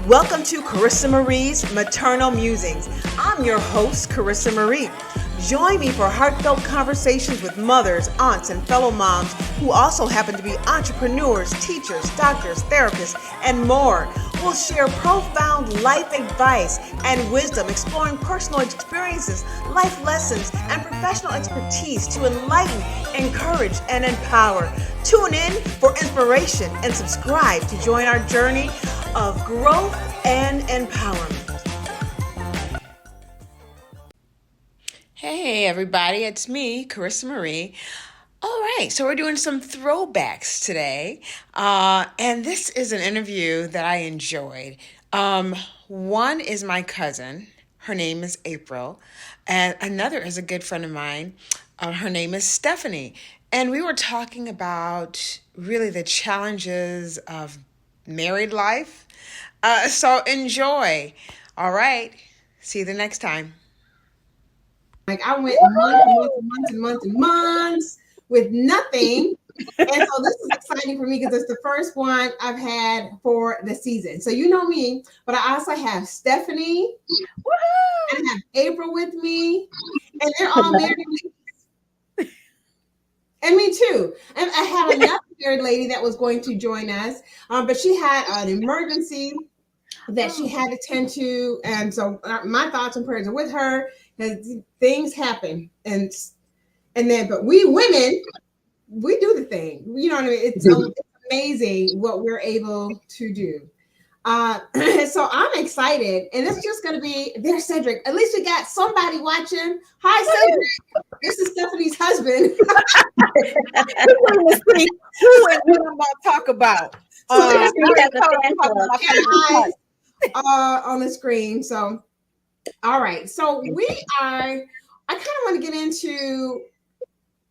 Welcome to Charissa Marie's Maternal Musings. I'm your host, Charissa Marie. Join me for heartfelt conversations with mothers, aunts, and fellow moms who also happen to be entrepreneurs, teachers, doctors, therapists, and more. We'll share profound life advice and wisdom, exploring personal experiences, life lessons, and professional expertise to enlighten, encourage, and empower. Tune in for inspiration and subscribe to join our journey of growth and empowerment. Hey everybody, it's me, Charissa Marie. All right, so we're doing some throwbacks today, and this is an interview that I enjoyed. One is my cousin. Her name is April, and another is a good friend of mine. Her name is Stephanie, and we were talking about really the challenges of married life. So enjoy. All right, see you the next time. Like I went months with nothing. And so this is exciting for me because it's the first one I've had for the season. So you know me, but I also have Stephanie. Woo-hoo! And I have April with me. And they're all married. And me too. And I have another married lady that was going to join us, but she had an emergency that she had to tend to. And so my thoughts and prayers are with her. Because things happen, and then, but we women, we do the thing. You know what I mean? It's amazing what we're able to do. So I'm excited, and it's just going to be there's Cedric. At least we got somebody watching. Hi, Cedric. This is Stephanie's husband. Who and what I'm about to talk about? On the screen. So. All right. So I kind of want to get into,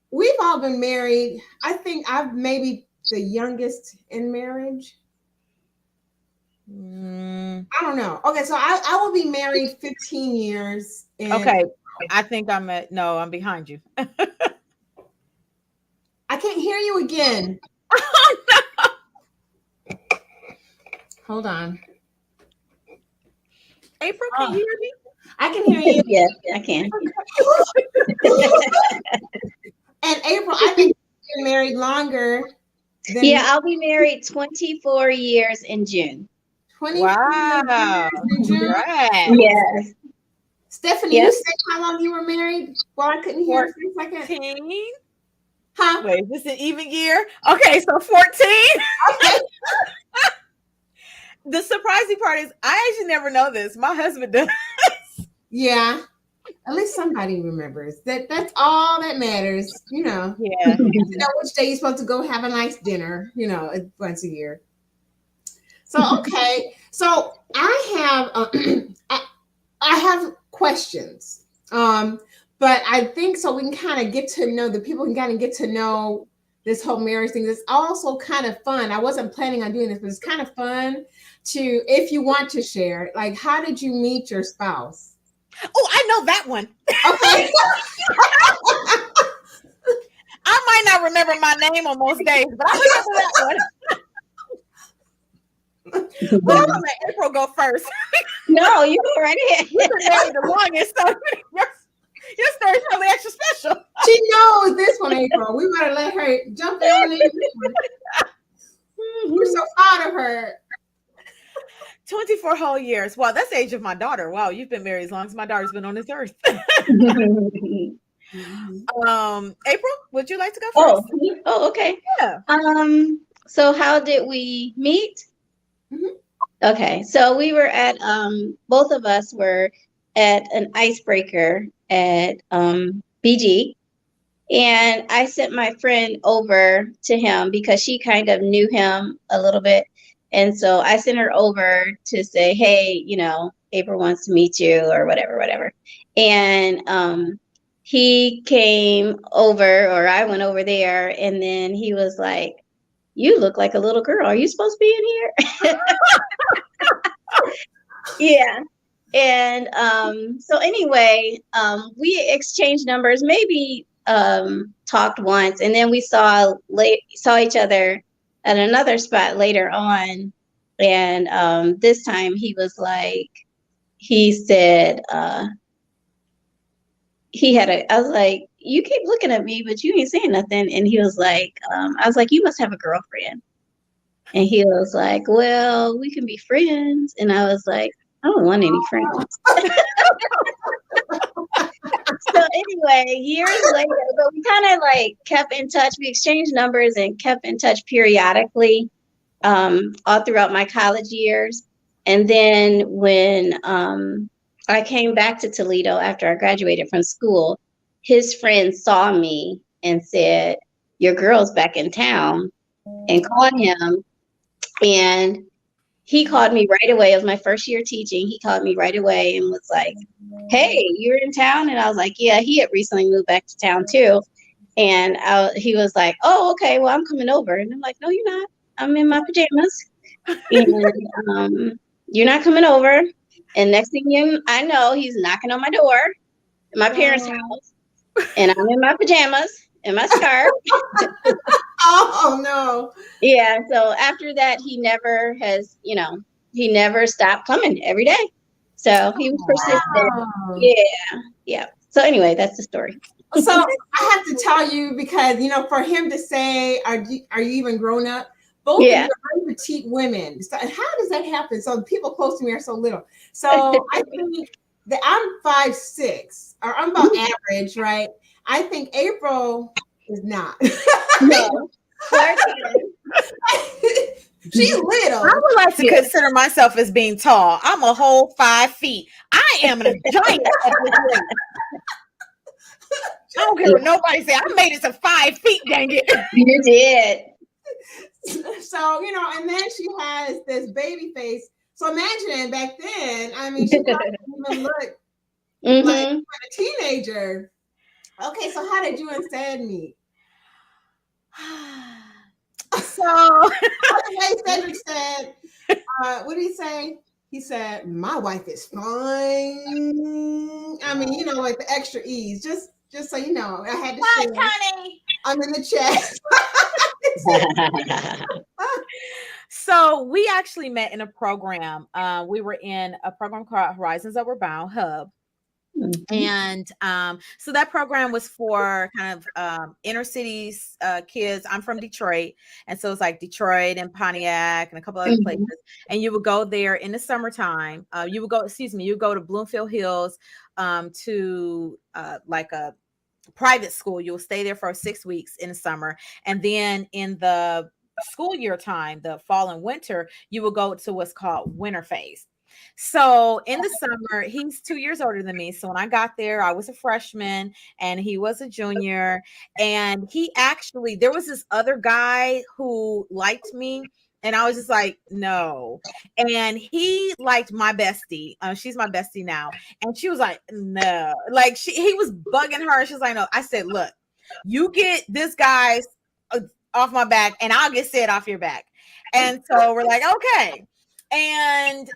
we've all been married. I think I'm maybe the youngest in marriage. I don't know. Okay. So I will be married 15 years. Okay. I think I'm behind you. I can't hear you again. Hold on. April, can you hear me? I can hear you. Yes, I can. And April, I think you've been married longer. I'll be married 24 years in June. 24 years in June? Right. Yes. Stephanie, you said how long you were married? Well, I couldn't hear for a second. 14? Huh? Wait, is this an even year? Okay, so 14. Okay. The surprising part is I actually never know this. My husband does. Yeah. At least somebody remembers. That's all that matters, you know. Yeah. You know which day you're supposed to go have a nice dinner, you know, once a year. So okay. So I have questions. But I think so we can kind of get to know the people can kind of get to know this whole marriage thing. It's also kind of fun. I wasn't planning on doing this, but it's kind of fun to, if you want to share, like, how did you meet your spouse? Oh, I know that one. Okay. I might not remember my name on most days, but I remember that one. Well, I'm gonna let April go first. No, you go right ahead. You've been married the longest, so your story's really extra special. She knows this one, April. We better let her jump in. We're so proud of her. 24 whole years. Wow, that's the age of my daughter. Wow, you've been married as long as my daughter's been on this earth. April, would you like to go first? Oh, okay. Yeah. So how did we meet? Mm-hmm. Okay, so we were at both of us were at an icebreaker at BG, and I sent my friend over to him because she kind of knew him a little bit. And so I sent her over to say, hey, you know, April wants to meet you or whatever. And he came over, or I went over there, and then he was like, you look like a little girl. Are you supposed to be in here? Yeah. And so anyway, we exchanged numbers, maybe talked once, and then we saw each other at another spot later on And this time he was like, he said, I was like, you keep looking at me, but you ain't saying nothing. And he was like, I was like, you must have a girlfriend. And he was like, well, we can be friends. And I was like, I don't want any friends. So anyway, years later, but we kind of like kept in touch. We exchanged numbers and kept in touch periodically, all throughout my college years. And then when I came back to Toledo after I graduated from school, his friends saw me and said, your girl's back in town, and called him. And he called me right away. It was my first year teaching. He called me right away and was like, hey, you're in town? And I was like, yeah, he had recently moved back to town too. And he was like, oh, okay, well, I'm coming over. And I'm like, no, you're not. I'm in my pajamas. And you're not coming over. And next thing I know, he's knocking on my door at my parents' house. And I'm in my pajamas and my scarf. Oh no. Yeah. So after that, he never stopped coming every day. So he was persistent. Wow. Yeah. So anyway, that's the story. So I have to tell you, because for him to say, "Are you even grown up?" Both of you are very petite women. So how does that happen? So people close to me are so little. So I think that I'm 5'6", or I'm about average, right? I think April is not. No. She's little. I would like to consider myself as being tall. I'm a whole 5 feet. I am a giant at this rate. I don't care what nobody say. I made it to 5 feet, dang it. You did. So, and then she has this baby face. So imagine back then, I mean, she probably didn't even look like a teenager. Okay, so how did you and Sad meet? So Cedric said, what did he say? He said, my wife is fine. I mean, like the extra E's. Just so you know, I had to say, honey. I'm in the chat. So we actually met in a program. We were in a program called Horizons Upward Bound Hub. And so that program was for kind of inner cities kids. I'm from Detroit, and so it's like Detroit and Pontiac and a couple other places. And you would go there in the summertime. You would go to Bloomfield Hills to like a private school. You'll stay there for 6 weeks in the summer, and then in the school year time, the fall and winter, you will go to what's called winter phase. So in the summer, he's 2 years older than me. So when I got there, I was a freshman and he was a junior. And there was this other guy who liked me. And I was just like, no. And he liked my bestie. She's my bestie now. And she was like, no. Like he was bugging her. She was like, no. I said, look, you get this guy's off my back and I'll get Sid off your back. And so we're like, okay. And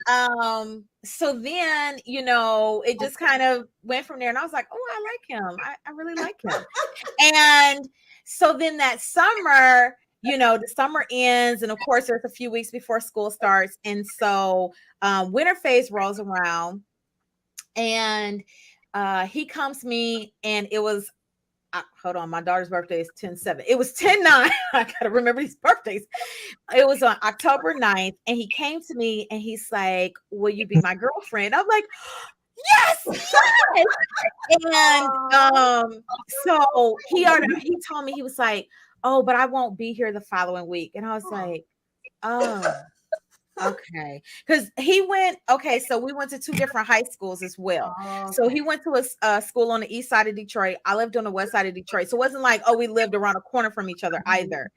so then, it just kind of went from there. And I was like, oh, I like him. I really like him. And so then that summer, the summer ends. And of course, there's a few weeks before school starts. And so winter phase rolls around. And he comes to me, and it was, hold on, my daughter's birthday is 10/7. It was 10/9. I gotta remember these birthdays. It was on October 9th, and he came to me and he's like, will you be my girlfriend? I'm like, yes. And so he told me, he was like, oh, but I won't be here the following week. And I was like, oh, okay. Because so we went to 2 different high schools as well. Okay. So he went to a school on the east side of Detroit. I lived on the west side of Detroit. So it wasn't like, oh, we lived around a corner from each other either.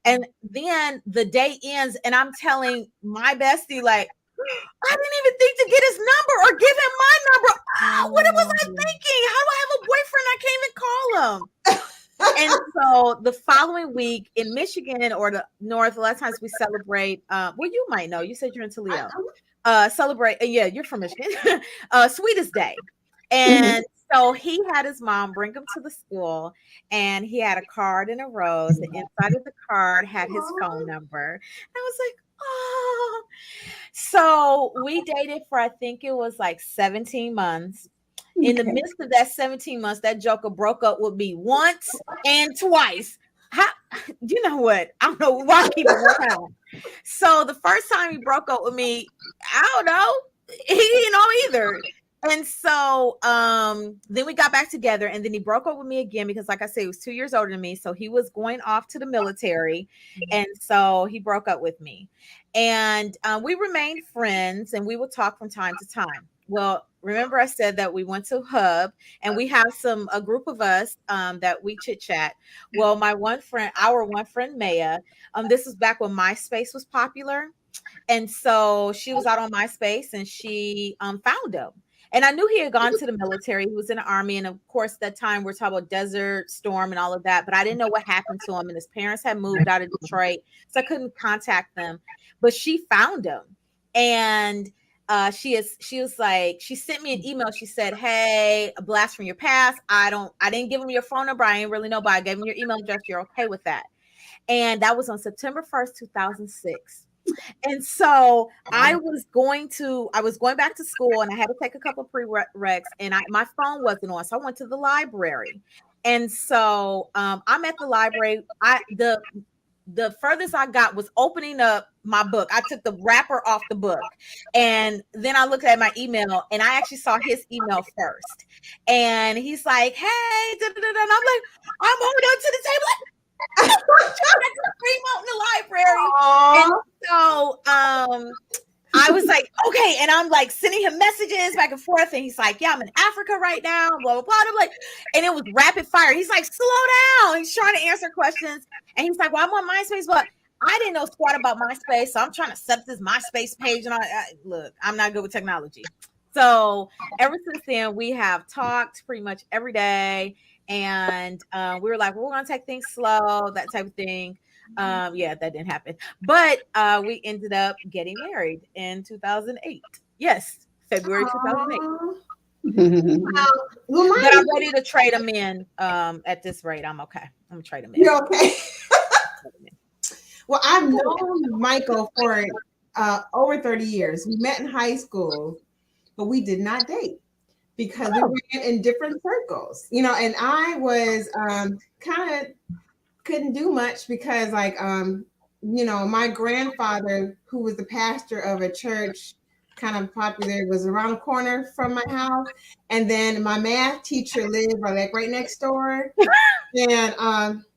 And then the day ends, and I'm telling my bestie, like, I didn't even think to get his number or give him my number. Oh, what was I thinking? How do I have a boyfriend? I can't even call him. And so the following week in Michigan or the North, a lot of times we celebrate. Well, you might know. You said you're in Toledo. Celebrate. Yeah, you're from Michigan. Sweetest Day. And so he had his mom bring him to the school, and he had a card and a rose. And inside of the card had his phone number. And I was like, Oh. So we dated for, I think it was like 17 months. In the midst of that 17 months, that joker broke up with me once and twice. How, you know what? I don't know why I keep it 1 time. So the first time he broke up with me, I don't know. He didn't know either. And so then we got back together, and then he broke up with me again because, like I said, he was 2 years older than me. So he was going off to the military. And so he broke up with me. And we remained friends, and we would talk from time to time. Well, remember I said that we went to Hub, and we have a group of us that we chit chat. Well, our one friend Maya, this was back when MySpace was popular. And so she was out on MySpace, and she found him. And I knew he had gone to the military. He was in the army. And of course, that time we're talking about Desert Storm and all of that. But I didn't know what happened to him. And his parents had moved out of Detroit. So I couldn't contact them. But she found him. And she was like, she sent me an email. She said, "Hey, a blast from your past. I didn't give him your phone number. I didn't really know, but I gave him your email address. You're okay with that?" And that was on September 1st, 2006. And so I was going back to school, and I had to take a couple of prereqs, and my phone wasn't on. So I went to the library. And so I'm at the library. The furthest I got was opening up my book. I took the wrapper off the book, and then I looked at my email, and I actually saw his email first. And he's like, "Hey," da, da, da, da. And I'm like, I'm over there to the table, like, trying to scream out in the library. Aww. And so I was like, okay. And I'm like sending him messages back and forth. And he's like, "Yeah, I'm in Africa right now, blah, blah, blah." And I'm like, and it was rapid fire. He's like, "Slow down." He's trying to answer questions. And he's like, "Well, I'm on MySpace, but I didn't know squat about MySpace. So I'm trying to set up this MySpace page." And look, I'm not good with technology. So ever since then, we have talked pretty much every day. And we were like, "Well, we're going to take things slow," that type of thing. Yeah, that didn't happen. But we ended up getting married in 2008. Yes, February 2008. Well, But I'm ready to trade them in at this rate. I'm okay. I'm going to trade them in. You're okay. Well, I've known Michael for over 30 years. We met in high school, but we did not date because we were in different circles, and I was kind of couldn't do much because my grandfather, who was the pastor of a church kind of popular, was around the corner from my house. And then my math teacher lived like right next door. And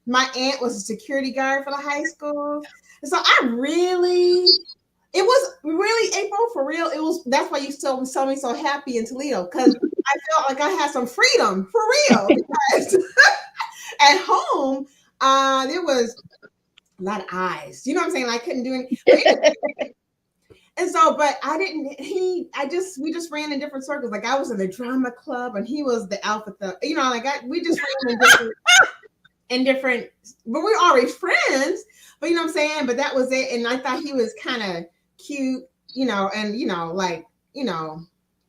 my aunt was a security guard for the high school. And so it was really, April, for real. That's why you saw me so happy in Toledo, because I felt like I had some freedom for real. Because at home, there was a lot of eyes. You know what I'm saying? I couldn't do anything. And so, but we just ran in different circles. Like I was in the drama club and he was the alpha thug. We just ran in different, but we were always friends. But you know what I'm saying? But that was it. And I thought he was kind of cute, and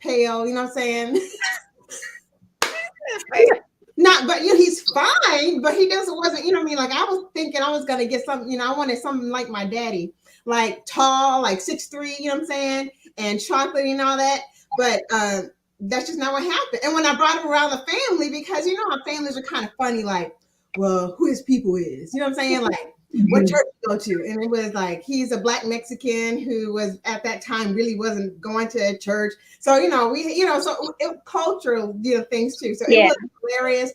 pale, you know what I'm saying? But he's fine, but he wasn't, you know what I mean? Like I was thinking I was gonna get something, I wanted something like my daddy, like tall, like 6'3", you know what I'm saying? And chocolate and all that. But that's just not what happened. And when I brought him around the family, because how families are kind of funny, like, well, who his people is, you know what I'm saying? Like, what church you go to? And it was like, he's a Black Mexican who was at that time really wasn't going to a church. So, cultural, things too. So it was hilarious.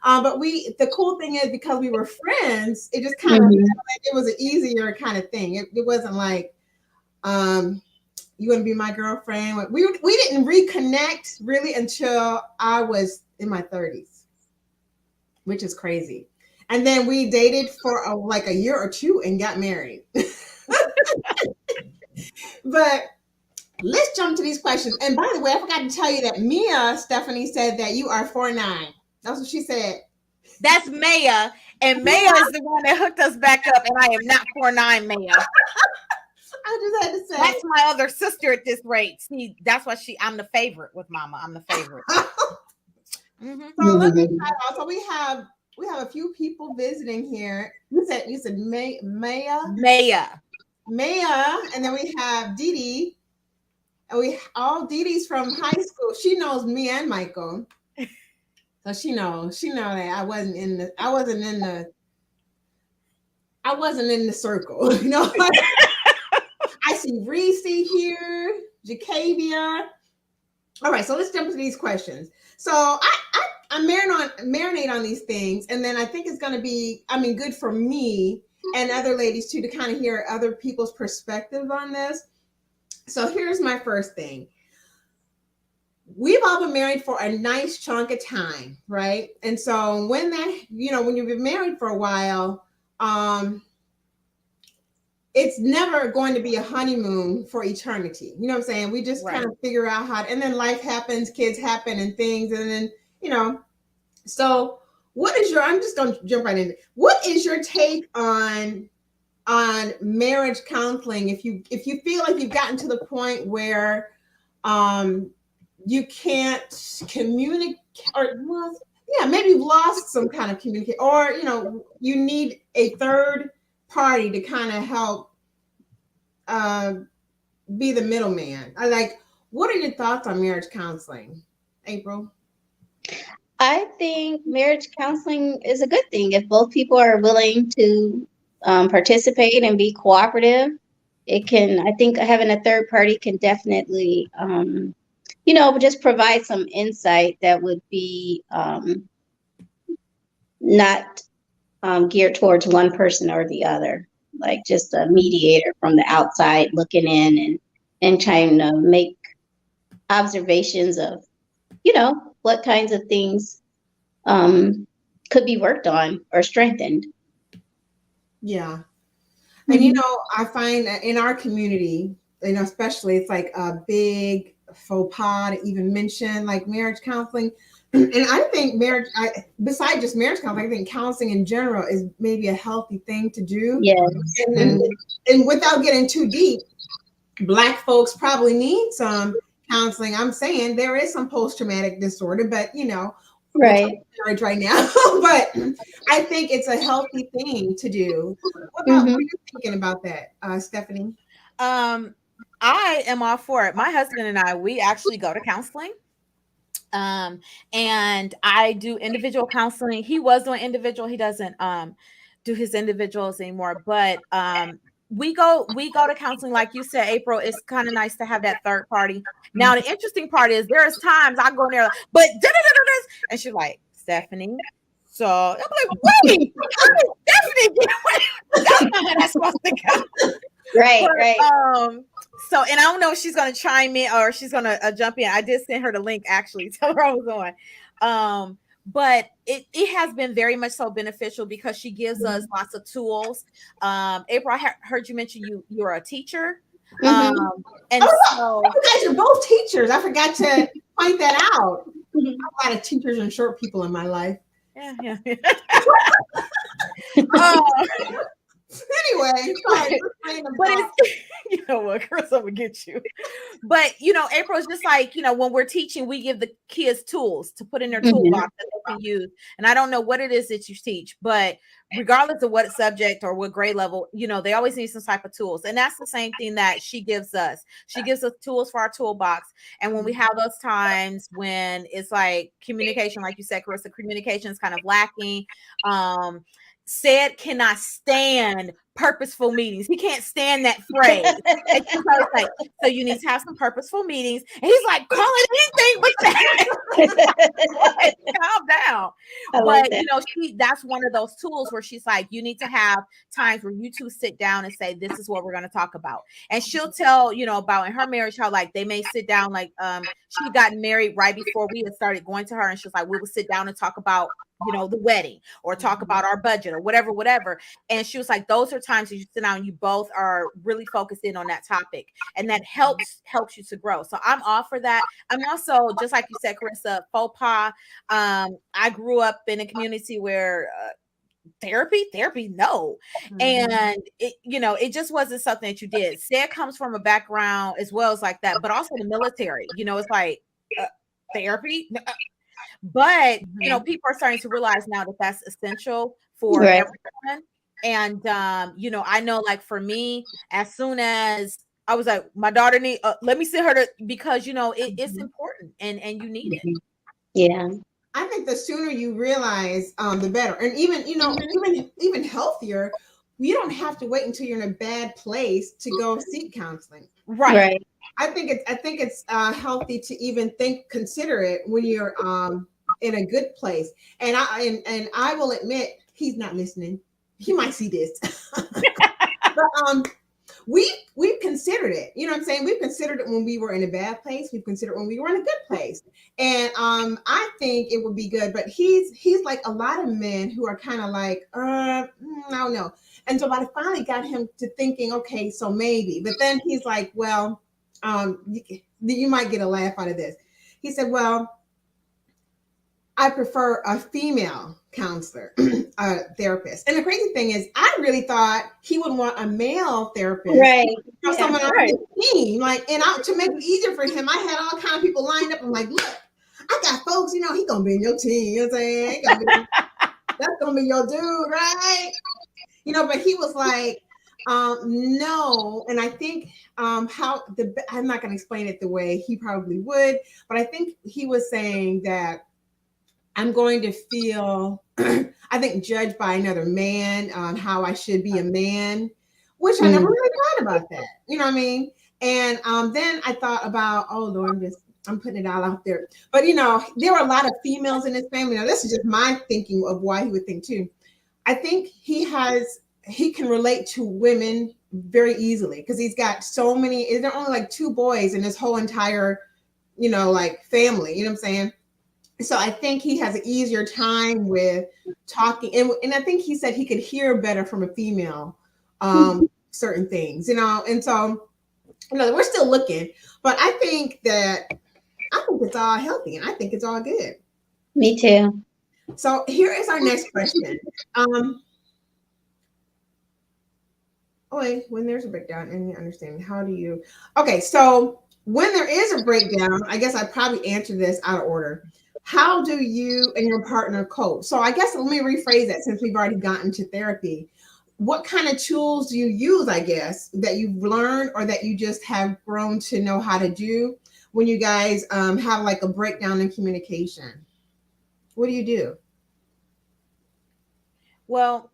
But the cool thing is, because we were friends, it just kind of, it was an easier kind of thing. It wasn't like, you want to be my girlfriend. We didn't reconnect really until I was in my 30s, which is crazy. And then we dated for a year or two and got married. But let's jump to these questions. And by the way, I forgot to tell you that Stephanie said that you are 4'9". That's what she said. That's Maya. And Maya is the one that hooked us back up. And I am not 4'9", Maya. I just had to say. That's my other sister at this rate. See, that's why I'm the favorite with Mama. I'm the favorite. So let me start off. So we have a few people visiting here. You said Maya. Maya. Maya, and then we have Dee Dee. And we all Dee Dee's from high school. She knows me and Michael. So she know that I wasn't in the circle. You know, I see Reese here, Jacavia. All right, so let's jump into these questions. So I marinate on these things, and then I think it's going to be, I mean, good for me and other ladies too to kind of hear other people's perspective on this. So here's my first thing. We've all been married for a nice chunk of time, right? And so when that, when you've been married for a while, it's never going to be a honeymoon for eternity. You know what I'm saying? We just kind of figure out how and then life happens, kids happen and things. And then, so I'm just going to jump right in. What is your take on marriage counseling? If you feel like you've gotten to the point where, you can't communicate maybe you've lost some kind of communication or, you need a third party to kind of help be the middleman. What are your thoughts on marriage counseling, April? I think marriage counseling is a good thing if both people are willing to participate and be cooperative. I think having a third party can definitely, just provide some insight that would be not geared towards one person or the other, like just a mediator from the outside looking in and trying to make observations of, what kinds of things could be worked on or strengthened. Yeah. And, I find that in our community, especially it's like a big faux pas to even mention like marriage counseling. And I think besides just marriage counseling, I think counseling in general is maybe a healthy thing to do. Yes. And without getting too deep, Black folks probably need some counseling. I'm saying there is some post-traumatic disorder, but right. Marriage right now. But I think it's a healthy thing to do. What are you thinking about that, Stephanie? I am all for it. My husband and I, we actually go to counseling. And I do individual counseling. He was doing individual. He doesn't do his individuals anymore, but we go to counseling. Like you said, April, it's kind of nice to have that third party. Now, the interesting part is there's times I go in there, but and she's like, Stephanie. So I'm like, wait, Stephanie, that's not how that's supposed to go. Right. So, and I don't know if she's going to chime in or she's going to jump in. I did send her the link, actually, tell her I was on. But it has been very much so beneficial because she gives us lots of tools. April, I heard you mention you're a teacher. And so you guys are both teachers. I forgot to point that out. I have a lot of teachers and short people in my life. Yeah. Anyway, sorry, but it's, you know what, Chris, I'm gonna get you. But April's just like, when we're teaching, we give the kids tools to put in their toolbox that they can use. And I don't know what it is that you teach, but regardless of what subject or what grade level, they always need some type of tools. And that's the same thing that she gives us. She gives us tools for our toolbox. And when we have those times when it's like communication, like you said, Carissa, communication is kind of lacking. Said cannot stand purposeful meetings. He can't stand that phrase. And she's like, so you need to have some purposeful meetings. And he's like, call it anything but that. Calm down. But that's one of those tools where she's like, you need to have times where you two sit down and say, this is what we're going to talk about. And she'll tell, about in her marriage, how like they may sit down, like she got married right before we had started going to her. And she's like, we would sit down and talk about the wedding or talk about our budget or whatever. And she was like, those are times that you sit down and you both are really focused in on that topic. And that helps you to grow. So I'm all for that. I'm also, just like you said, Carissa, faux pas. I grew up in a community where therapy, no. And it just wasn't something that you did. Sid comes from a background as well as like that, but also the military, it's like therapy. But people are starting to realize now that that's essential for everyone. And I know, like, for me, as soon as I was like, my daughter need let me see her because it's important, and you need it. Yeah. I think the sooner you realize, the better. And even, even healthier, you don't have to wait until you're in a bad place to go seek counseling. Right. Right. I think it's healthy to even consider it when you're in a good place. And I will admit, he's not listening. He might see this, but we've considered it. You know what I'm saying? We've considered it when we were in a bad place. We've considered it when we were in a good place. And I think it would be good. But he's like a lot of men who are kind of like, I don't know. And so I finally got him to thinking, okay, so maybe. But then he's like, well, you might get a laugh out of this. He said, well, I prefer a female counselor, a therapist. And the crazy thing is, I really thought he would want a male therapist, Right. someone on Right. his team. Like, to make it easier for him, I had all kind of people lined up. I'm like, look, I got folks, he gonna be in your team. You know what I'm saying? That's gonna be your dude, right? But he was like, no. And I think I'm not gonna explain it the way he probably would, but I think he was saying that I'm going to feel, I think, judged by another man on how I should be a man, which I never really thought about that. You know what I mean? And then I thought about, oh Lord, I'm putting it all out there. But there were a lot of females in his family. Now this is just my thinking of why he would think too. I think he can relate to women very easily because he's got so many. There are only like 2 boys in his whole entire, like family. You know what I'm saying? So I think he has an easier time with talking, and I think he said he could hear better from a female, certain things, and so we're still looking, but I think it's all healthy, and I think it's all good. Me too. So here is our next question. When there's a breakdown and you understand, how do you? Okay, so when there is a breakdown, I guess I probably answered this out of order. How do you and your partner cope? So I guess let me rephrase that since we've already gotten to therapy. What kind of tools do you use, I guess, that you've learned or that you just have grown to know how to do when you guys have like a breakdown in communication? What do you do? Well,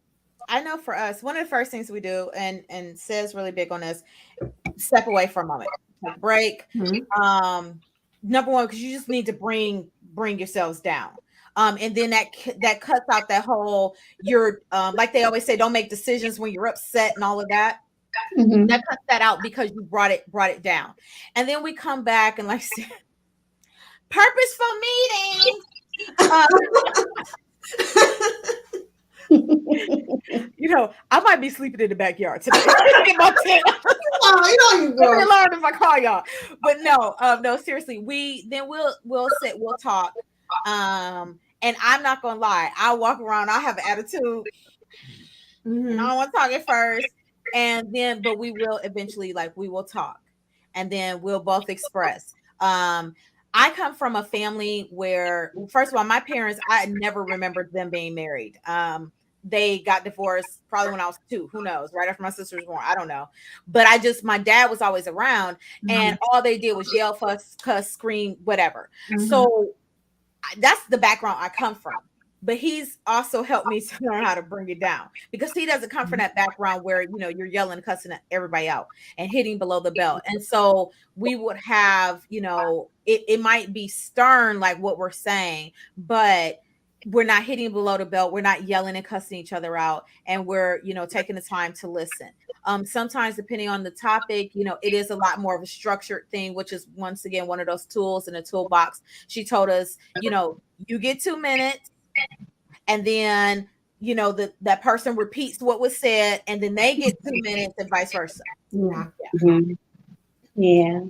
I know for us, one of the first things we do, and Says really big on this, step away for a moment, take a break. Mhm. Number one, because you just need to bring yourselves down. And then that cuts out that whole, you're like they always say, don't make decisions when you're upset and all of that. Mhm. That cuts that out because you brought it down. And then we come back and, like I said, purposeful meetings. I might be sleeping in the backyard today. In my tent. Oh, you Let me go. alarm if I call y'all. But no, seriously. We'll sit, we'll talk. And I'm not gonna lie, I'll walk around, I'll have an attitude. I don't want to talk at first. But we will eventually, like, we will talk. And then we'll both express. I come from a family where, first of all, my parents, I never remembered them being married. They got divorced probably when I was 2. Who knows? Right after my sister was born. I don't know. But my dad was always around, and all they did was yell, fuss, cuss, scream, whatever. So that's the background I come from. But he's also helped me to learn how to bring it down, because he doesn't come from that background where you're yelling, cussing everybody out and hitting below the belt. And so we would have, it might be stern like what we're saying, but we're not hitting below the belt. We're not yelling and cussing each other out, and we're taking the time to listen. Sometimes, depending on the topic, it is a lot more of a structured thing, which is once again one of those tools in the toolbox. She told us, you get 2 minutes, and then that person repeats what was said, and then they get 2 minutes, and vice versa. Yeah. Mhm. Yeah.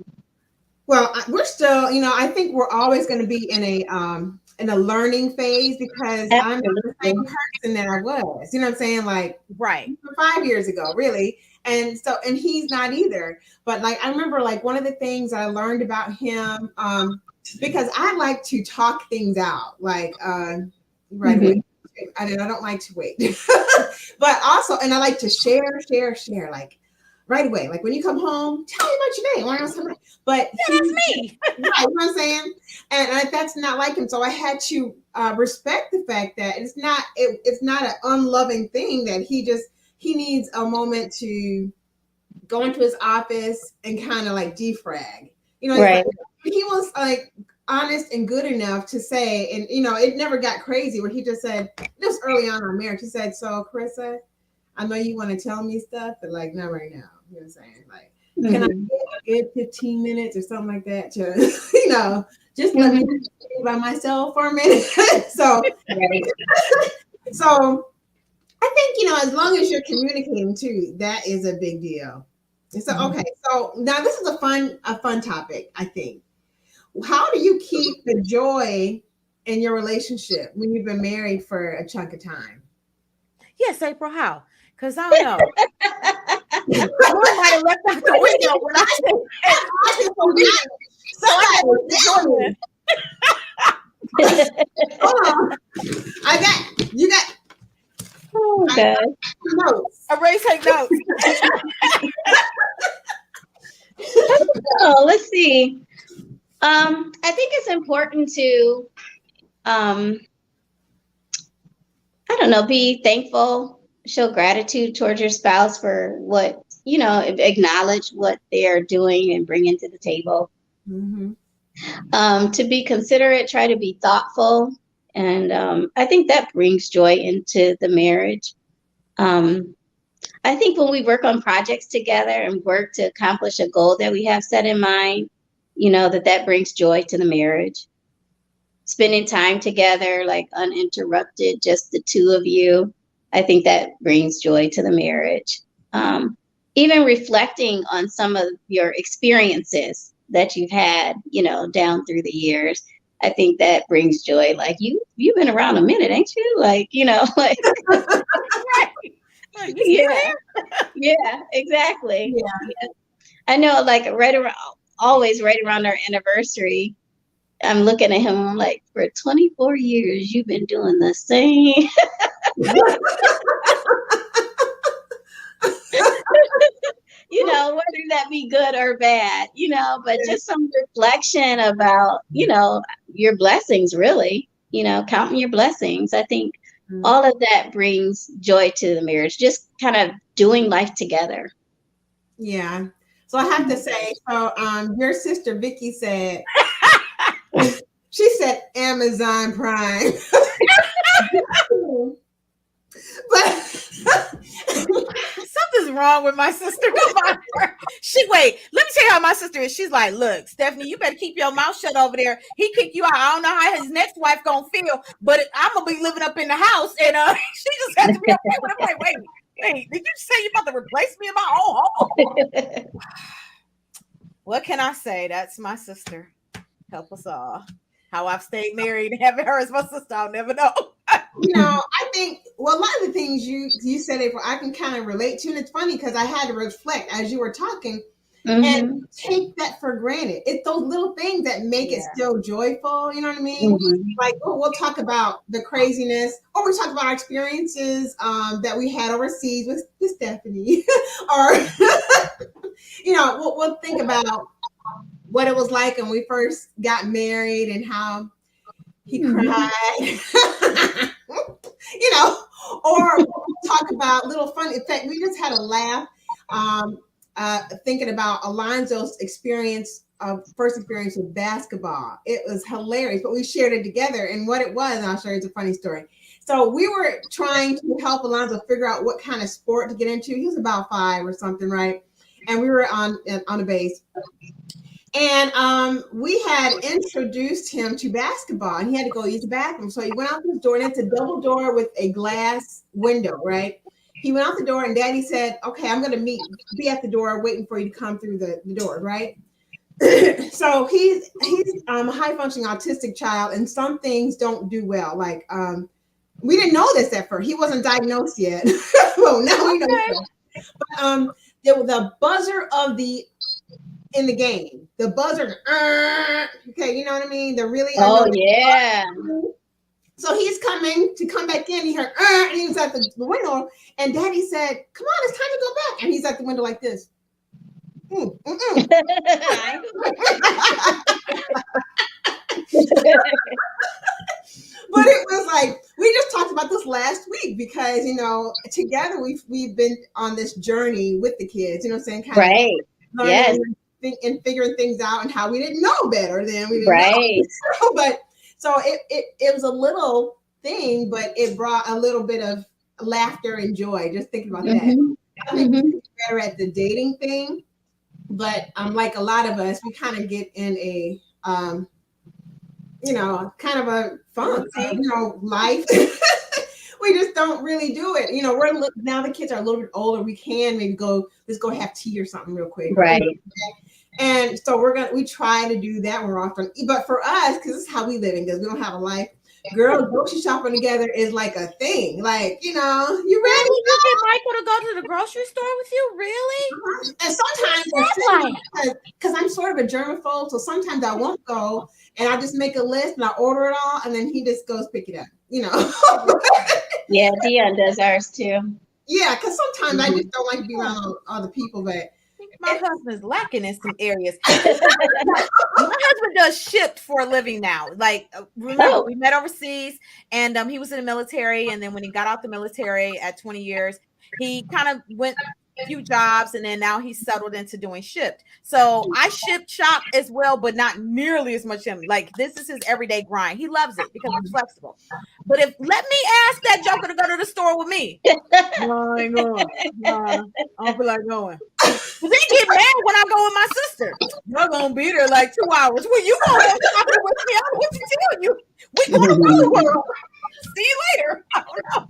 Well, we're still, I think we're always going to be in a learning phase because I'm not the same Absolutely. person that I was. You know what I'm saying? Like Right. 5 years ago, really. And he's not either. But like I remember, like one of the things I learned about him, because I like to talk things out, like right away. I don't like to wait. But also, and I like to share, like right away. Like when you come home, tell me about your day. Why not something? But That's me. right, you know what I'm saying? And that's not like him. So I had to respect the fact that it's not an unloving thing that he needs a moment to go into his office and kind of like defrag. You know, Right. he was like honest and good enough to say, and you know, it never got crazy where he just said, this early on in our marriage, he said, so Carissa, I know you want to tell me stuff, but like not right now. You know what I'm saying? Like, can I get 15 minutes or something like that to, you know, just let me be by myself for a minute. So, Right. so I think, you know, as long as you're communicating too, that is a big deal. So, okay. So now this is a fun topic, I think. How do you keep the joy in your relationship when you've been married for a chunk of time? Yes, April, how? Because I don't know. One might have left out the window when I said, so I hold on. You got Oh, God. notes. Ray, take notes. Oh, let's see. I think it's important to, I don't know, be thankful, show gratitude towards your spouse for what, you know, acknowledge what they're doing and bringing to the table. Mm-hmm. To be considerate, try to be thoughtful. And I think that brings joy into the marriage. I think when we work on projects together and work to accomplish a goal that we have set in mind, you know, that brings joy to the marriage. Spending time together, like uninterrupted, just the two of you, I think that brings joy to the marriage. Even reflecting on some of your experiences that you've had, you know, down through the years, I think that brings joy. Like you've been around a minute, ain't you? Like, you know, like Right. Like, you still here? Yeah, exactly. Yeah. I know, like always right around our anniversary, I'm looking at him. I'm like, for 24 years, you've been doing the same. You know, whether that be good or bad, you know, but just some reflection about, you know, your blessings, really, you know, counting your blessings. I think all of that brings joy to the marriage, just kind of doing life together. Yeah. So I have to say, so your sister Vicky said, she said Amazon Prime. But something's wrong with my sister. Wait, let me tell you how my sister is. She's like, look, Stephanie, you better keep your mouth shut over there. He kicked you out. I don't know how his next wife gonna feel, but I'm gonna be living up in the house, and she just has to be okay with it. I'm like, wait, did you say you about to replace me in my own home? What can I say? That's my sister. Help us all. How I've stayed married and having her as my sister, I'll never know. You know, I think, well, a lot of the things you said, April, I can kind of relate to. And it's funny because I had to reflect as you were talking and take that for granted. It's those little things that make it still joyful. You know what I mean? Like, we'll talk about the craziness, or we talk about our experiences that we had overseas with Stephanie. Or, you know, we'll think about what it was like when we first got married and how he cried. You know, or we'll talk about little fun. In fact, we just had a laugh thinking about Alonzo's first experience with basketball. It was hilarious, but we shared it together. And what it was, and I'll show you, it's a funny story. So we were trying to help Alonzo figure out what kind of sport to get into. He was about 5 or something, right? And we were on a base. And we had introduced him to basketball, and he had to go use the bathroom. So he went out the door, and it's a double door with a glass window, right? He went out the door, and Daddy said, okay, I'm going to be at the door waiting for you to come through the door, right? So he's a high-functioning autistic child, and some things don't do well. Like, we didn't know this at first. He wasn't diagnosed yet. Well, now we know. But the buzzer in the game, the buzzer, okay, you know what I mean? The really yeah. So he's come back in. He heard, and he was at the window. And Daddy said, "Come on, it's time to go back." And he's at the window like this. Mm, mm, mm. But it was like we just talked about this last week because together we've been on this journey with the kids. You know what I'm saying? Kind Right. of Yes. learning and figuring things out and how we didn't know better then. We didn't Right. know. But so it was a little thing, but it brought a little bit of laughter and joy just thinking about that. I think we're better at the dating thing, but like a lot of us, we kind of get in a kind of a funk, life. We just don't really do it. Now the kids are a little bit older. We can maybe let's go have tea or something real quick. Right. And so we try to do that more often. But for us, because this is how we live in, because we don't have a life, girl, grocery shopping together is like a thing. Like, you ready? You get Michael to go to the grocery store with you? Really? And sometimes because I'm sort of a germaphobe, so sometimes I won't go and I just make a list and I order it all, and then he just goes pick it up. Yeah, Dion does ours too. Yeah, because sometimes I just don't like to be around other people, but my husband's lacking in some areas. My husband does ship for a living now. Like, remember, we met overseas, and he was in the military, and then when he got out the military at 20 years, he kind of went a few jobs, and then now he's settled into doing shipped. So I shop as well, but not nearly as much him. Like, this is his everyday grind. He loves it because it's flexible. But let me ask that joker to go to the store with me. No, I ain't going. No, I don't feel like going. They get mad when I go with my sister. You're gonna be there like 2 hours. Well, you gonna go shopping with me? I don't want to tell you. We gonna go to world. See you later. I don't know.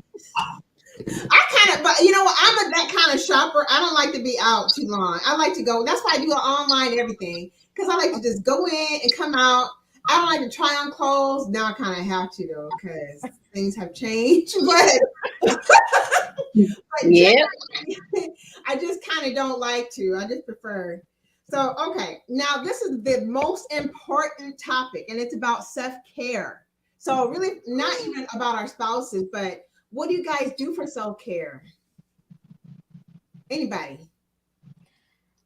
But you know what? I'm that kind of shopper. I don't like to be out too long. I like to go. That's why I do online everything, because I like to just go in and come out. I don't like to try on clothes. Now I kind of have to though, because things have changed. But Yeah, I just kind of don't like to. I just prefer. So okay, now this is the most important topic, and it's about self-care. So really, not even about our spouses, but what do you guys do for self-care? Anybody?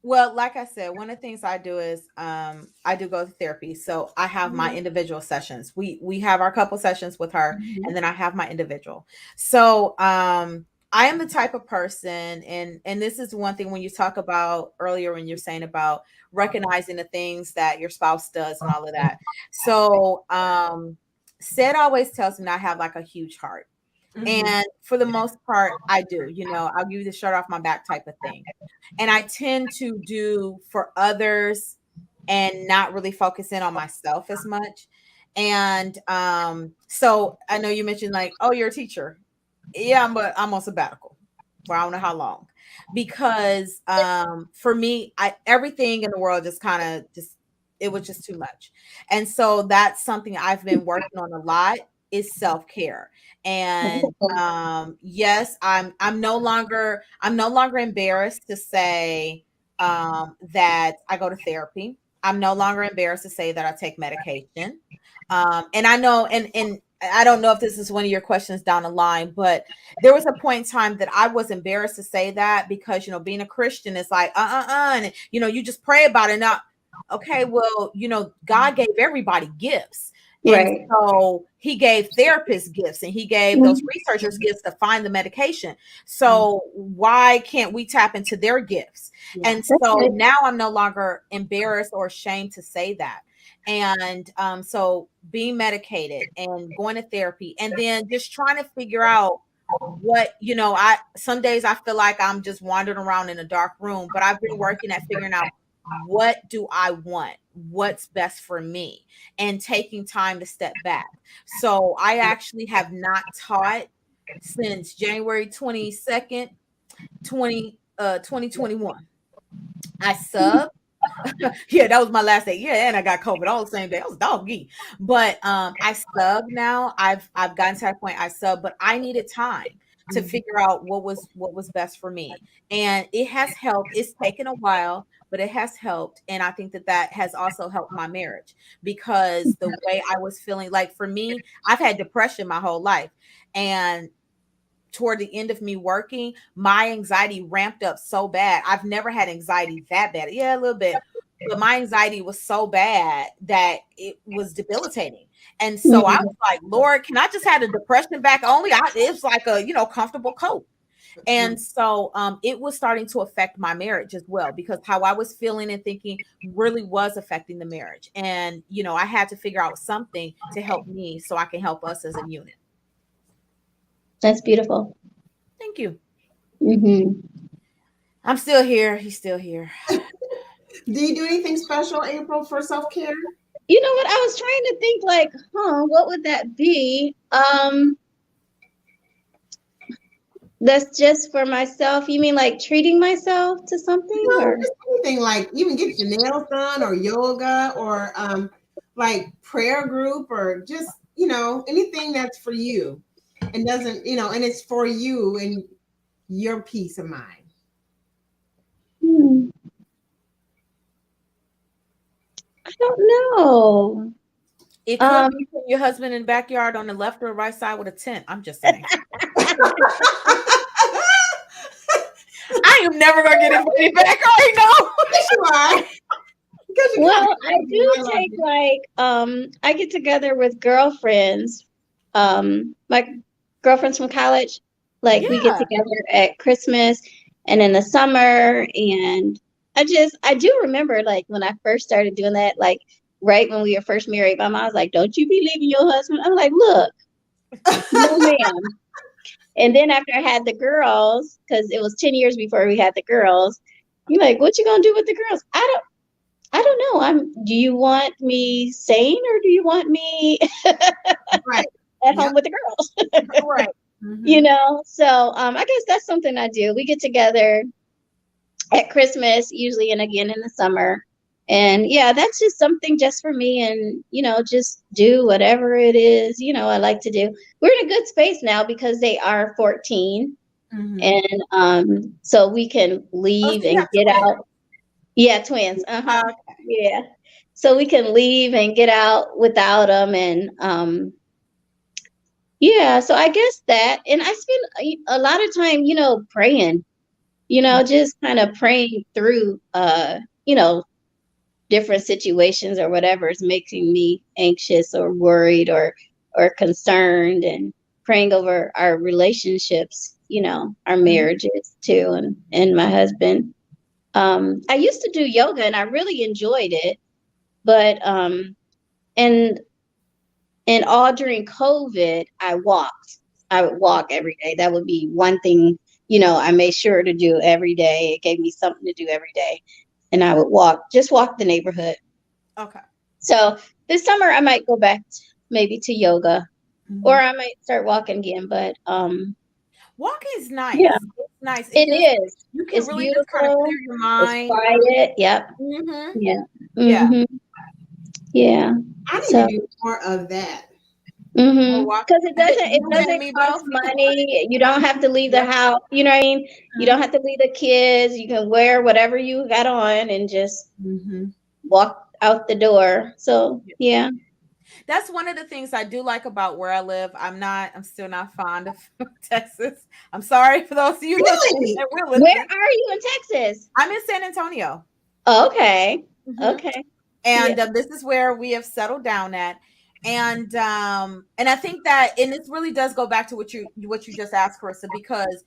Well, like I said, one of the things I do is I do go to therapy. So I have my individual sessions. We have our couple sessions with her, and then I have my individual. So I am the type of person, and this is one thing when you talk about earlier when you're saying about recognizing the things that your spouse does and all of that. So Sid always tells me I have like a huge heart. And for the most part, I do. I'll give you the shirt off my back type of thing. And I tend to do for others and not really focus in on myself as much. And so I know you mentioned like, oh, you're a teacher. Yeah, I'm on sabbatical for I don't know how long. Because for me, everything in the world just kind of it was just too much. And so that's something I've been working on a lot is self-care. And yes, I'm no longer embarrassed to say that I go to therapy. I'm no longer embarrassed to say that I take medication. And I know, and I don't know if this is one of your questions down the line, but there was a point in time that I was embarrassed to say that because, being a Christian is like, and, you just pray about it. Now, okay, well, God gave everybody gifts. And so he gave therapists gifts and he gave those researchers gifts to find the medication. So why can't we tap into their gifts? Yeah. And so now I'm no longer embarrassed or ashamed to say that. And so being medicated and going to therapy and then just trying to figure out what, some days I feel like I'm just wandering around in a dark room, but I've been working at figuring out what do I want? What's best for me? And taking time to step back. So I actually have not taught since January 22nd, 2021. I sub. Yeah, that was my last day. Yeah, and I got COVID all the same day. I was doggy. But I sub now. I've gotten to that point I sub, but I needed time to figure out what was best for me. And it has helped. It's taken a while, but it has helped. And I think that that has also helped my marriage, because the way I was feeling, like for me, I've had depression my whole life. And toward the end of me working, my anxiety ramped up so bad. I've never had anxiety that bad. Yeah, a little bit. But my anxiety was so bad that it was debilitating. And so I Mhm. was like, Lord, can I just have the depression back only? It's like a, comfortable coat. And so it was starting to affect my marriage as well, because how I was feeling and thinking really was affecting the marriage. And, I had to figure out something to help me so I can help us as a unit. That's beautiful. Thank you. Hmm. I'm still here. He's still here. Do you do anything special, April, for self care? You know what? I was trying to think like, what would that be? That's just for myself. You mean like treating myself to something No, or? just anything, like even get your nails done or yoga or like prayer group or just, anything that's for you and doesn't, and it's for you and your peace of mind. Hmm, I don't know. It could Um, be putting your husband in the backyard on the left or right side with a tent. I'm just saying. I am never gonna get invited back. I know. Yes, you are. Because you kind well, I of do I love take it. like I get together with girlfriends, my girlfriends from college. Like we get Yeah. together at Christmas and in the summer, and I do remember like when I first started doing that, like right when we were first married, my mom was like, "Don't you be leaving your husband?" I'm like, "Look, no, ma'am." And then after I had the girls, because it was 10 years before we had the girls, you're like, "What you gonna do with the girls?" I don't know. Do you want me sane or do you want me Right. at Yep. home with the girls? Right. Hmm. So I guess that's something I do. We get together at Christmas, usually, and again in the summer. And yeah, that's just something just for me, and just do whatever it is, I like to do. We're in a good space now because they are 14, Hmm. and so we can Oh, so leave you and have get twins. out. Yeah, twins. Uh-huh. Okay. Yeah. So we can leave and get out without them, and yeah, so I guess that, and I spend a lot of time, praying, just kind of praying through you know, different situations or whatever is making me anxious or worried or concerned, and praying over our relationships, our marriages too, and my husband. I used to do yoga and I really enjoyed it, but and all during COVID, I would walk every day. That would be one thing, I made sure to do every day. It gave me something to do every day. And I would just walk the neighborhood. Okay. So this summer I might go back maybe to yoga, or Hmm. I might start walking again. But Walking is yeah, nice. It's nice. it It just is. you can It's really just kind of beautiful. clear your It's mind. quiet. Yep. Mm-hmm. Yeah. Yeah. Hmm. Yeah. I need to So do more of that. Or mm-hmm. walk. Because it doesn't it You and doesn't me cost both. money. You don't have to leave the Yep. house. You know what I mean? You don't have to leave the kids. You can wear whatever you got on and just Hmm. walk out the door. So yeah. That's one of the things I do like about where I live. I'm still not fond of Texas. I'm sorry for those of you listening Really? that will Where listen. are you in Texas? I'm in San Antonio. Okay. Hmm. Okay. Yeah. And this is where we have settled down at. And I think that, and this really does go back to what you just asked, Carissa, because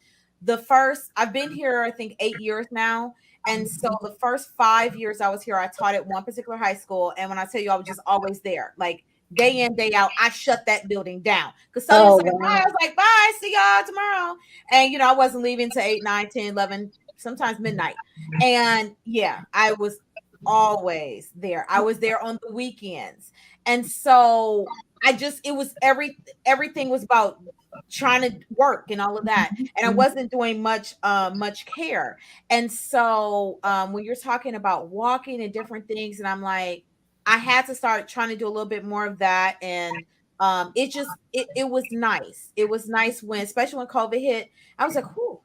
I've been here, I think 8 years now. And so the first 5 years I was here, I taught at one particular high school. And when I tell you, I was just always there, like day in, day out. I shut that building down because Oh students like, bye. wow. I was like, bye, see y'all tomorrow. And I wasn't leaving to 8, 9, 10, 11, sometimes midnight. And yeah, I was always there. I was there on the weekends. And so it was everything was about trying to work and all of that. And I wasn't doing much care. And so when you're talking about walking and different things, and I'm like, I had to start trying to do a little bit more of that. And it was nice. It was nice when, especially when COVID hit, I was like, whew.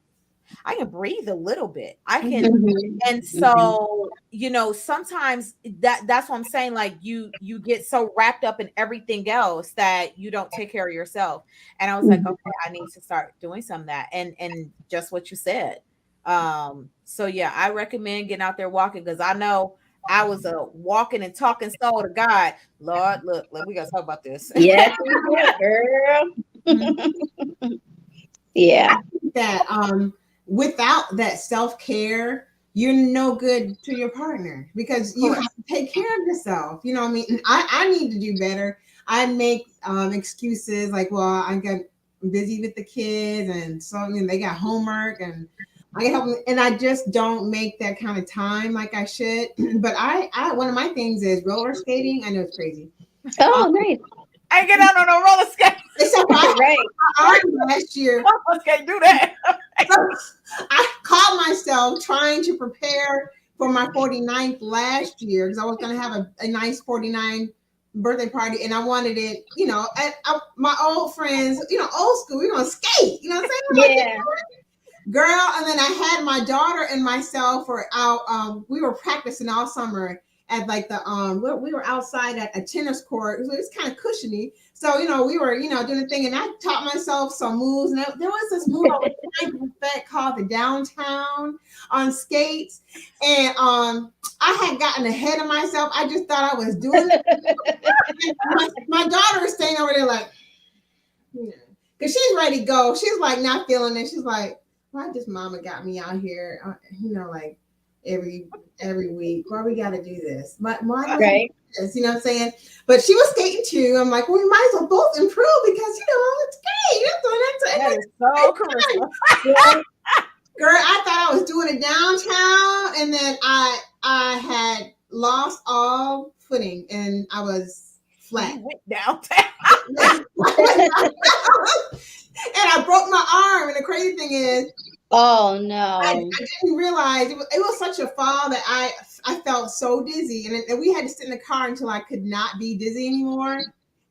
I can breathe a little bit. I can, Mhm. and so, you know, sometimes that's what I'm saying. Like you get so wrapped up in everything else that you don't take care of yourself. And I was like, Mhm. okay, I need to start doing some of that. And just what you said. So yeah, I recommend getting out there walking, because I know I was a walking and talking soul to God. Lord, look, we gotta talk about this. Yes, we do, girl. Yeah. That without that self-care, you're no good to your partner because you have Correct. to take care of yourself. You know what I mean? And I need to do better. I make excuses like, well, I got busy with the kids, and so you know, they got homework, and I can help them, and I just don't make that kind of time like I should. But I one of my things is roller skating. I know it's crazy. Oh, nice. I ain't get out on no roller skates. Except I Right. I last year. Roller skate, do that. I caught myself trying to prepare for my 49th last year because I was going to have a nice 49 birthday party, and I wanted it, you know, my old friends, you know, old school, you know, skate, you know what I'm saying? I'm like, Yeah. girl, and then I had my daughter and myself were out, we were practicing all summer at like the we were outside at a tennis court. It was kind of cushiony, so you know we were, you know, doing the thing, and I taught myself some moves, and there was this move I was trying to perfect called the downtown on skates, and I had gotten ahead of myself. I just thought I was doing it. My daughter is staying over there like, you know, because she's ready to go. She's like not feeling it. She's like, why just mama got me out here, you know, like every week? Why we got to do this? Why do we have to Right. do this? You know what I'm saying? But she was skating too. I'm like, well, we might as well both improve because you know it's great. That is so Carissa. Yeah. Girl, I thought I was doing it downtown, and then I had lost all footing, and I was flat. You went downtown. And I broke my arm. And the crazy thing is, Oh I no. didn't realize it was such a fall that I felt so dizzy, and we had to sit in the car until I could not be dizzy anymore,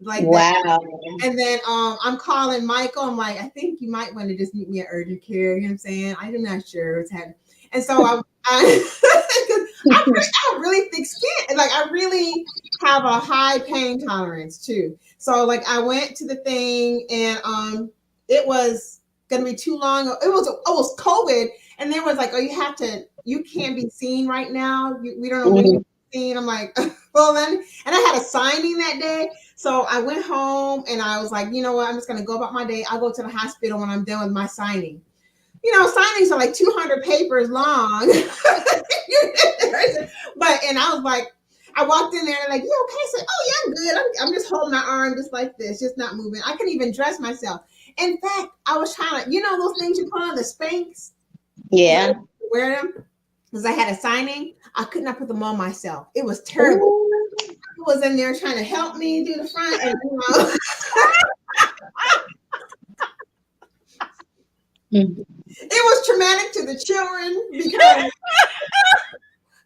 like that. Wow. And then I'm calling Michael. I'm like, I think you might want to just meet me at urgent care. You know what I'm saying? I'm not sure what's happening. And so I have really thick skin. Like I really have a high pain tolerance too. So like I went to the thing, and it was gonna be too long. It was COVID, and there was like, oh, you can't be seen right now. We don't know when you're Mhm. seen. I'm like, well then, and I had a signing that day. So I went home and I was like, you know what? I'm just gonna go about my day. I'll go to the hospital when I'm done with my signing. You know, signings are like 200 papers long. But and I was like, I walked in there and like, you okay? I said, oh yeah, I'm good. I'm just holding my arm just like this, just not moving. I couldn't even dress myself. In fact, I was trying to, you know, those things you put on the Spanx, Yeah. wear them because I had a signing. I could not put them on myself. It was terrible. Ooh. He was in there trying to help me do the front, and you know, Mhm. it was traumatic to the children because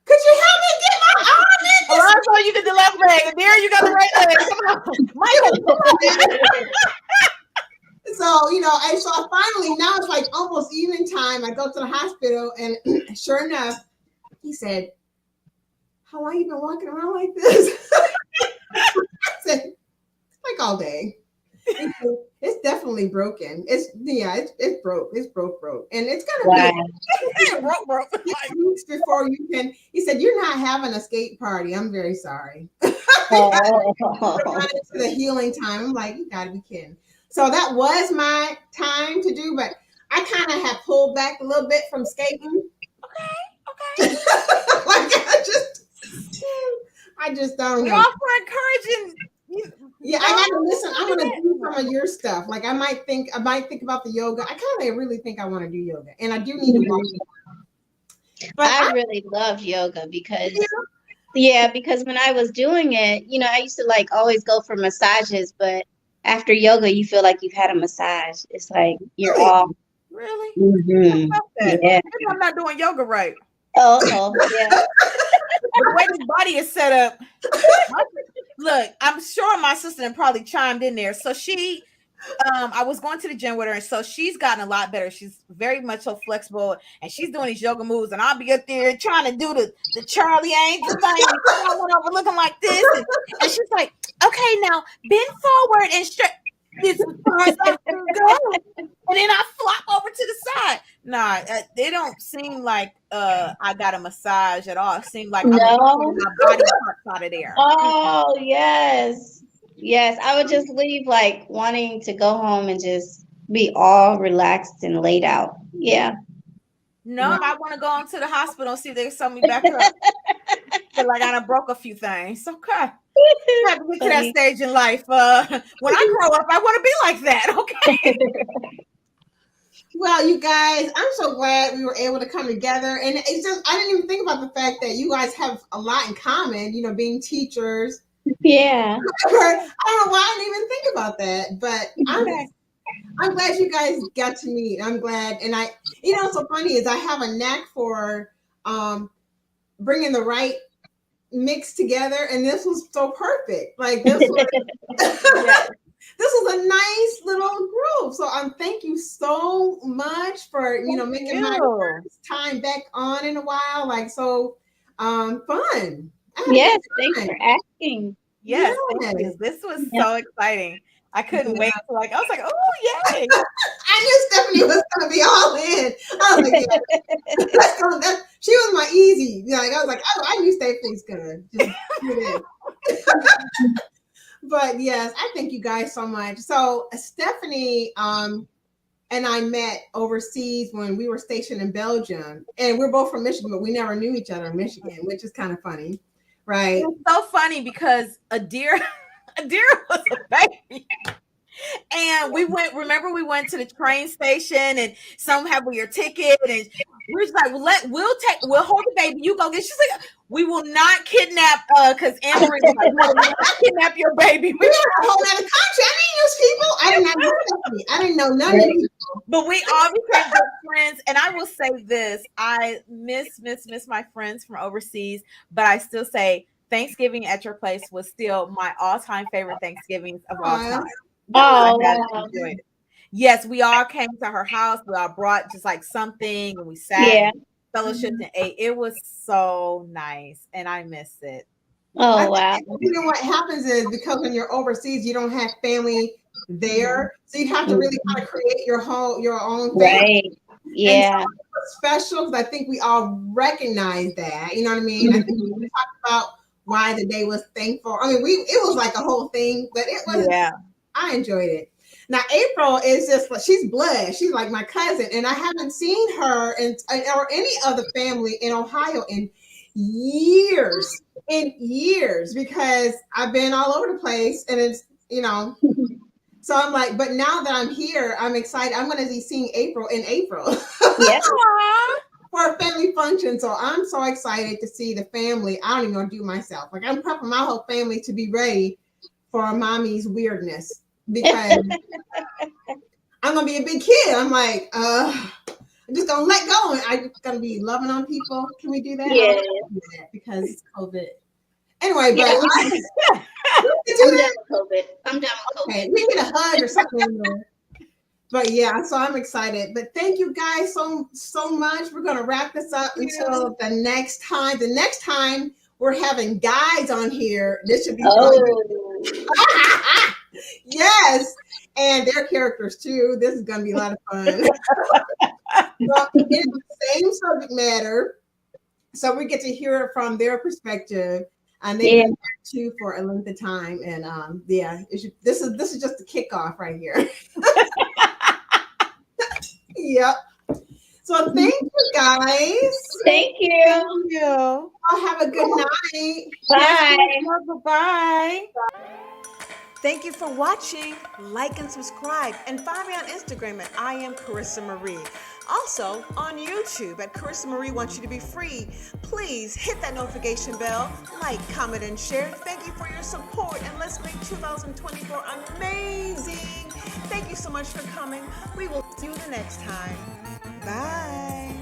could you help me get my arm in Oh, I saw you get the left leg, and there you got the right leg. Come on, Michael. Come on. So, you know, and so I finally, now it's like almost evening time. I go to the hospital, and sure enough, he said, how long you been walking around like this? I said, like all day. He said, it's definitely broken. It's broke. It's broke. And it's gonna Wow. be Broke. 6 weeks before you can. He said, you're not having a skate party. I'm very sorry. Oh. To the healing time. I'm like, you gotta be kidding. So that was my time to do, but I kind of have pulled back a little bit from skating. Okay. Like I just don't We know. all for encouraging you. Yeah, I gotta listen. I want to do some of your stuff. Like I might think about the yoga. I kind of really think I want to do yoga, and I do need to walk. But I really love yoga because because when I was doing it, you know, I used to like always go for massages, but after yoga, you feel like you've had a massage. It's like you're Really? all Really? mhm. About that. Yeah. Maybe I'm not doing yoga right. Oh, yeah. The way this body is set up. Look, I'm sure my sister probably chimed in there. So she I was going to the gym with her, and so she's gotten a lot better. She's very much so flexible, and she's doing these yoga moves, and I'll be up there trying to do the Charlie Angel thing, and I went over looking like this, and she's like, "Okay, now bend forward and stretch." This as far as I can go, and then I flop over to the side. Nah, they don't seem like I got a massage at all. It seemed like I'm pulling No. my body parts out of there. Oh, yes. Yes. I would just leave like wanting to go home and just be all relaxed and laid out. Yeah. No, I want to go on to the hospital and see if they can sew me back up. Feel like I done broke a few things. Okay. I have to get to that stage in life. When I grow up, I want to be like that. Okay. Well, you guys, I'm so glad we were able to come together. And it's just, I didn't even think about the fact that you guys have a lot in common, you know, being teachers. Yeah. I don't know why I didn't even think about that, but I'm glad you guys got to meet. I'm glad. And you know, what's so funny is I have a knack for bringing the right mix together. And this was so perfect. Like this was, this was a nice little group. So thank you so much for, you know, making my first time back on in a while. Like, so fun. Yes, thanks for asking. Yes, thank you. This was so exciting. I couldn't wait to I was like, oh yay. I knew Stephanie was gonna be all in. I was like, yeah. She was my easy. Like I was like, oh, I knew Stephanie's gonna just do it. But yes, I thank you guys so much. So Stephanie and I met overseas when we were stationed in Belgium, and we're both from Michigan, but we never knew each other in Michigan, which is kind of funny, right? It's so funny because a deer was a baby. And we went to the train station and some have your ticket and we're just like, we'll hold the baby, you go get. She's like, we will not kidnap because Anne Marie was like, we will not kidnap your baby. We were a whole other country. I didn't use people. I did not know. I didn't know none of these people. But we all became good friends. And I will say this, I miss my friends from overseas, but I still say Thanksgiving at your place was still my all-time favorite Thanksgivings of all time. Oh, wow. Yes, we all came to her house. We all brought just like something and we sat, fellowship and ate. It was so nice and I miss it. Oh, wow. You know what happens is because when you're overseas, you don't have family there. So you have to really kind of create your own thing. Right. Yeah. And so special because I think we all recognize that. You know what I mean? I think we talked about why the day was thankful. I mean, it was like a whole thing, but it was I enjoyed it. Now April is just like she's blood. She's like my cousin, and I haven't seen her or any other family in Ohio in years because I've been all over the place, and it's So I'm like, but now that I'm here, I'm excited. I'm going to be seeing April in April. Yeah. For a family function. So I'm so excited to see the family. I don't even know what to do myself. Like I'm prepping my whole family to be ready for mommy's weirdness because I'm gonna be a big kid. I'm like, I'm just gonna let go and I'm just gonna be loving on people. Can we do that? Yeah. Because it's COVID. Anyway, but I'm done with COVID. Okay, we get a hug or something. But yeah, so I'm excited. But thank you guys so much. We're gonna wrap this up until the next time. The next time we're having guys on here. This should be fun. Yes, and their characters too. This is gonna be a lot of fun. Well, it's the same subject matter, so we get to hear it from their perspective. And they've been there too for a length of time, and this is just the kickoff right here. Yep. So thank you guys. Thank you. Thank you. I'll have a good night. Bye. Bye. Thank you for watching. Like and subscribe, and find me on Instagram at I am Charissa Marie. Also on YouTube at Charissa Marie Wants You to Be Free. Please hit that notification bell, like, comment, and share. Thank you for your support, and let's make 2024 amazing. Thank you so much for coming. We will see you the next time. Bye.